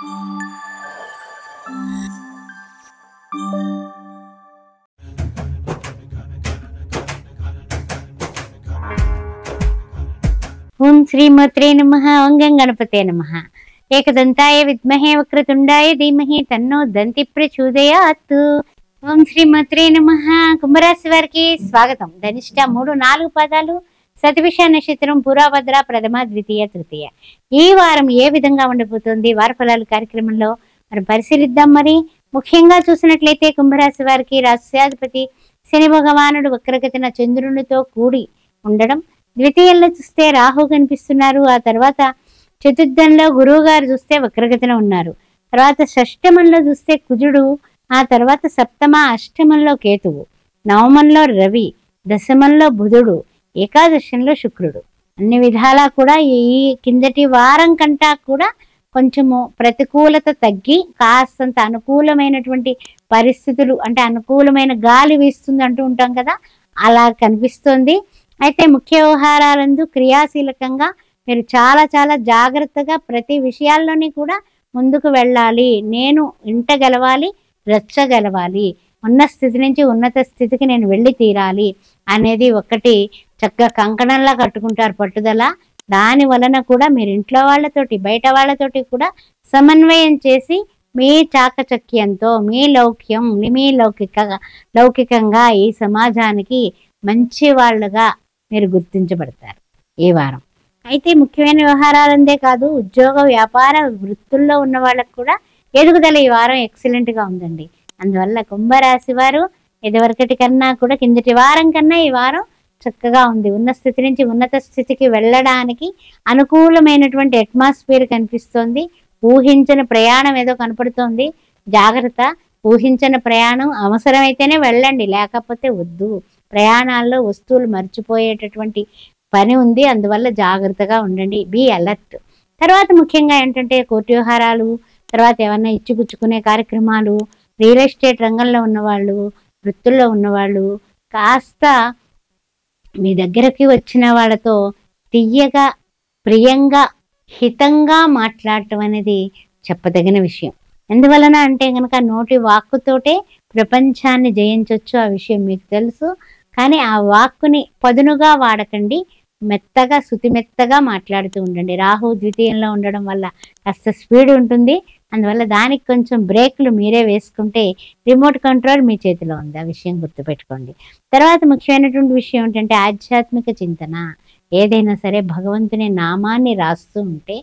ఓం శ్రీమాత్రే నమః. ఓం గణపతే నమః. ఏకదంతాయ విద్మహే వక్రతుండాయ ధీమహి తన్నో దంతి ప్రచోదయాత్. ఓం శ్రీమాత్రే నమః. కుంభరాశి వారికి స్వాగతం. ధనిష్ట 3-4 పాదాలు, శతభిష నక్షత్రం, పూర్వభద్ర, ప్రథమ, ద్వితీయ, తృతీయ. ఈ వారం ఏ విధంగా ఉండబోతోంది వార ఫలాలు కార్యక్రమంలో మనం పరిశీలిద్దాం. మరి ముఖ్యంగా చూసినట్లయితే కుంభరాశి వారికి రాష్ట్రాధిపతి శని భగవానుడు వక్రగతిన చంద్రునితో కూడి ఉండడం, ద్వితీయంలో చూస్తే రాహు కనిపిస్తున్నారు. ఆ తర్వాత చతుర్థంలో గురువు గారు చూస్తే వక్రగతిన ఉన్నారు. తర్వాత షష్టమంలో చూస్తే కుజుడు, ఆ తర్వాత సప్తమ అష్టమంలో కేతువు, నవమంలో రవి, దశమంలో బుధుడు, ఏకాదశంలో శుక్రుడు. అన్ని విధాలా కూడా ఈ కిందటి వారం కంటా కూడా కొంచెము ప్రతికూలత తగ్గి కాస్తంత అనుకూలమైనటువంటి పరిస్థితులు, అంటే అనుకూలమైన గాలి వీస్తుంది అంటూ ఉంటాం కదా, అలా కనిపిస్తోంది. అయితే ముఖ్య వ్యవహారాలందు క్రియాశీలకంగా మీరు చాలా చాలా జాగ్రత్తగా ప్రతి విషయాల్లోని కూడా ముందుకు వెళ్ళాలి. నేను ఇంట గెలవాలి, రచ్చగలవాలి, ఉన్న స్థితి నుంచి ఉన్నత స్థితికి నేను వెళ్ళి తీరాలి అనేది ఒకటి చక్కగా కంకణంలా కట్టుకుంటారు పట్టుదల. దాని వలన కూడా మీరు ఇంట్లో వాళ్ళతోటి బయట వాళ్ళతోటి కూడా సమన్వయం చేసి మీ చాకచక్యంతో మీ లౌకికంగా ఈ సమాజానికి మంచి వాళ్ళుగా మీరు గుర్తించబడతారు ఈ వారం. అయితే ముఖ్యమైన వ్యవహారాలందే కాదు, ఉద్యోగ వ్యాపార వృత్తుల్లో ఉన్న వాళ్ళకు కూడా ఎదుగుదల ఈ వారం ఎక్సలెంట్గా ఉందండి. అందువల్ల కుంభరాశి వారు ఇదివరకటి కన్నా కూడా కిందటి వారం కన్నా ఈ వారం చక్కగా ఉంది. ఉన్న స్థితి నుంచి ఉన్నత స్థితికి వెళ్ళడానికి అనుకూలమైనటువంటి అట్మాస్ఫియర్ కనిపిస్తోంది. ఊహించని ప్రయాణం ఏదో కనపడుతోంది. జాగ్రత్త. ఊహించని ప్రయాణం అవసరమైతేనే వెళ్ళండి, లేకపోతే వద్దు. ప్రయాణాల్లో వస్తువులు మర్చిపోయేటటువంటి పని ఉంది, అందువల్ల జాగ్రత్తగా ఉండండి. Be alert. తర్వాత ముఖ్యంగా ఏంటంటే కోర్టు వ్యవహారాలు, తర్వాత ఏమన్నా ఇచ్చిపుచ్చుకునే కార్యక్రమాలు, రియల్ ఎస్టేట్ రంగంలో ఉన్నవాళ్ళు, వృత్తుల్లో ఉన్నవాళ్ళు కాస్త మీ దగ్గరకి వచ్చిన వాళ్ళతో తియ్యగా, ప్రియంగా, హితంగా మాట్లాడటం అనేది చెప్పదగిన విషయం. ఎందువలన అంటే కనుక నోటి వాక్కుతోటే ప్రపంచాన్ని జయించవచ్చు. ఆ విషయం మీకు తెలుసు. కానీ ఆ వాక్కుని పదునుగా వాడకండి, మెత్తగా శుతిమెత్తగా మాట్లాడుతూ ఉండండి. రాహు ద్వితీయంలో ఉండడం వల్ల కాస్త స్పీడ్ ఉంటుంది. అందువల్ల దానికి కొంచెం బ్రేక్లు మీరే వేసుకుంటే రిమోట్ కంట్రోల్ మీ చేతిలో ఉంది. ఆ విషయం గుర్తుపెట్టుకోండి. తర్వాత ముఖ్యమైనటువంటి విషయం ఏంటంటే ఆధ్యాత్మిక చింతన. ఏదైనా సరే భగవంతుని నామాన్ని రాస్తూ ఉంటే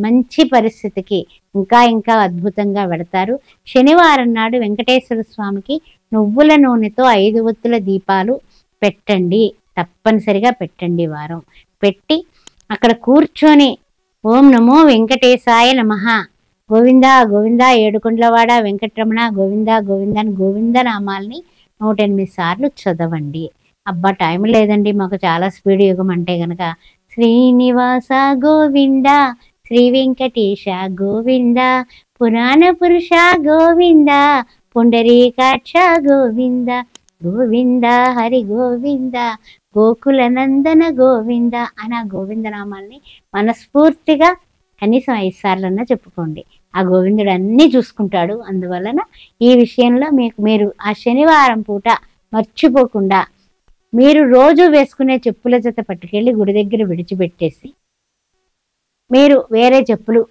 మంచి పరిస్థితికి ఇంకా ఇంకా అద్భుతంగా వెడతారు. శనివారం నాడు వెంకటేశ్వర స్వామికి నువ్వుల నూనెతో 5 ఒత్తుల దీపాలు పెట్టండి, తప్పనిసరిగా పెట్టండి. వారం పెట్టి అక్కడ కూర్చొని ఓం నమో వెంకటేశాయ నమః, గోవింద గోవింద, ఏడుకొండలవాడ వెంకటరమణ, గోవింద గోవింద అని గోవింద నామాల్ని 108 సార్లు చదవండి. అబ్బా టైం లేదండి మాకు, చాలా స్పీడ్ యుగం అంటే గనక శ్రీనివాస గోవింద, శ్రీ వెంకటేశ గోవింద, పురాణ పురుష గోవింద, పుండరీకాక్ష గోవింద, గోవింద హరి గోవింద, గోకుల నందన గోవింద అని ఆ గోవింద నామాల్ని మనస్ఫూర్తిగా కనీసం 5 సార్లన్నా చెప్పుకోండి. ఆ గోవిందుడు అన్నీ చూసుకుంటాడు. అందువలన ఈ విషయంలో మీరు ఆ శనివారం పూట మర్చిపోకుండా మీరు రోజు వేసుకునే చెప్పుల జత పట్టుకెళ్ళి గుడి దగ్గర విడిచిపెట్టేసి మీరు వేరే చెప్పులు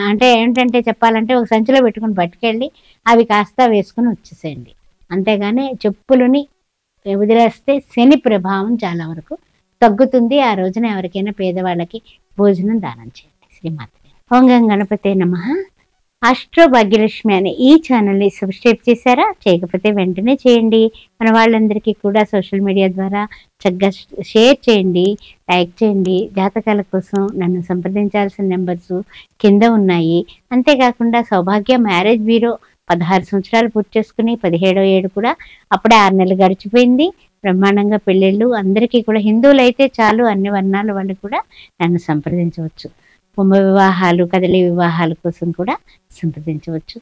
అంటే ఏంటంటే చెప్పాలంటే ఒక సంచిలో పెట్టుకుని పట్టుకెళ్ళి అవి కాస్త వేసుకుని వచ్చేసేయండి. అంతేగాని చెప్పులని వదిలేస్తే శని ప్రభావం చాలా వరకు తగ్గుతుంది. ఆ రోజున ఎవరికైనా పేదవాళ్ళకి భోజనం దానం చేయండి. శ్రీమాత్రే. ఓం గణపతే నమః. ఆస్ట్రో భాగ్యలక్ష్మి అనే ఈ ఛానల్ని సబ్స్క్రైబ్ చేశారా? చేయకపోతే వెంటనే చేయండి. మన వాళ్ళందరికీ కూడా సోషల్ మీడియా ద్వారా చక్కగా షేర్ చేయండి, లైక్ చేయండి. జాతకాల కోసం నన్ను సంప్రదించాల్సిన నెంబర్స్ కింద ఉన్నాయి. అంతేకాకుండా సౌభాగ్య మ్యారేజ్ బ్యూరో 16 సంవత్సరాలు పూర్తి చేసుకుని 17వ ఏడు కూడా అప్పుడే 6 నెలలు గడిచిపోయింది. బ్రహ్మాండంగా పెళ్ళిళ్ళు. అందరికీ కూడా హిందువులు అయితే చాలు, అన్ని వర్ణాల వాళ్ళు కూడా నన్ను సంప్రదించవచ్చు. కుంభ వివాహాలు, కదలి వివాహాల కోసం కూడా సంప్రదించవచ్చు.